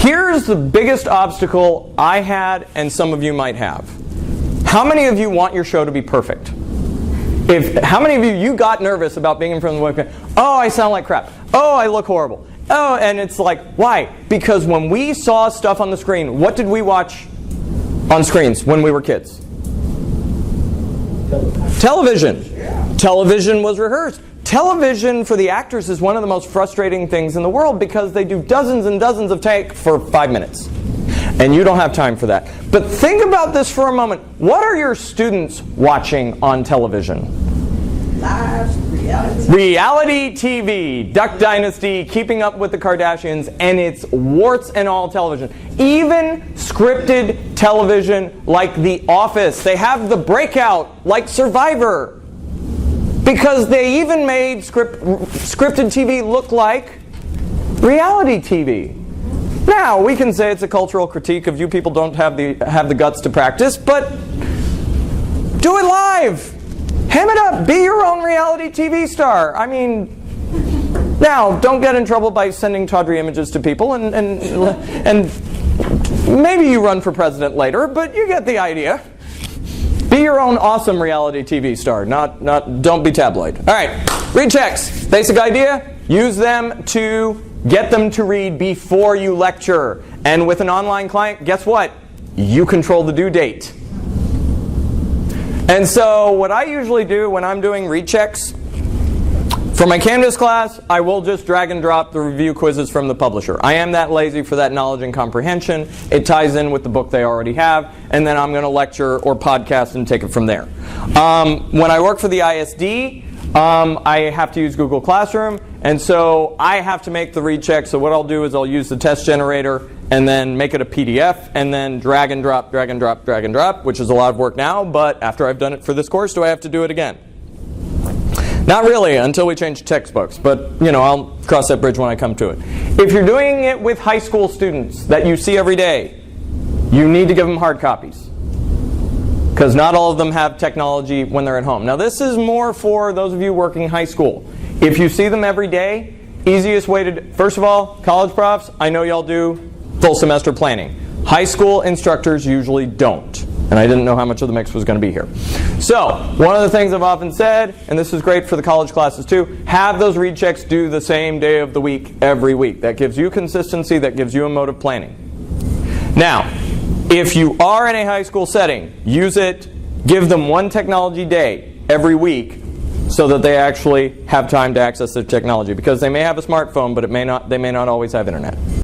Here's the biggest obstacle I had and some of you might have. How many of you want your show to be perfect? How many of you got nervous about being in front of the webcam? Oh, I sound like crap. Oh, I look horrible. Oh, and it's like, why? Because when we saw stuff on the screen, what did we watch on screens when we were kids? Television. Television was rehearsed. Television for the actors is one of the most frustrating things in the world because they do dozens and dozens of takes for 5 minutes. And you don't have time for that. But think about this for a moment. What are your students watching on television? Live reality. Reality TV, Duck Dynasty, Keeping Up with the Kardashians, and it's warts and all television. Even scripted television like The Office. They have The Breakout like Survivor. Because they even made scripted TV look like reality TV. Now, we can say it's a cultural critique of you people don't have the guts to practice, but do it live. Ham it up. Be your own reality TV star. I mean, now, don't get in trouble by sending tawdry images to people, and maybe you run for president later, but you get the idea. Be your own awesome reality TV star, don't be tabloid. All right, read checks. Basic idea, use them to get them to read before you lecture. And with an online client, guess what? You control the due date. And so what I usually do when I'm doing read checks, for my Canvas class, I will just drag and drop the review quizzes from the publisher. I am that lazy for that knowledge and comprehension. It ties in with the book they already have, and then I'm going to lecture or podcast and take it from there. When I work for the ISD, I have to use Google Classroom, and so I have to make the read check. So what I'll do is I'll use the test generator and then make it a PDF, and then drag and drop, drag and drop, drag and drop, which is a lot of work now, but after I've done it for this course, do I have to do it again? Not really, until we change textbooks, but I'll cross that bridge when I come to it. If you're doing it with high school students that you see every day, you need to give them hard copies. Because not all of them have technology when they're at home. Now this is more for those of you working high school. If you see them every day, easiest way to, first of all, college profs, I know y'all do full semester planning. High school instructors usually don't. And I didn't know how much of the mix was going to be here. So, one of the things I've often said, and this is great for the college classes too, have those read checks due the same day of the week, every week. That gives you consistency, that gives you a mode of planning. Now, if you are in a high school setting, use it, give them one technology day every week so that they actually have time to access their technology. Because they may have a smartphone, but they may not always have internet.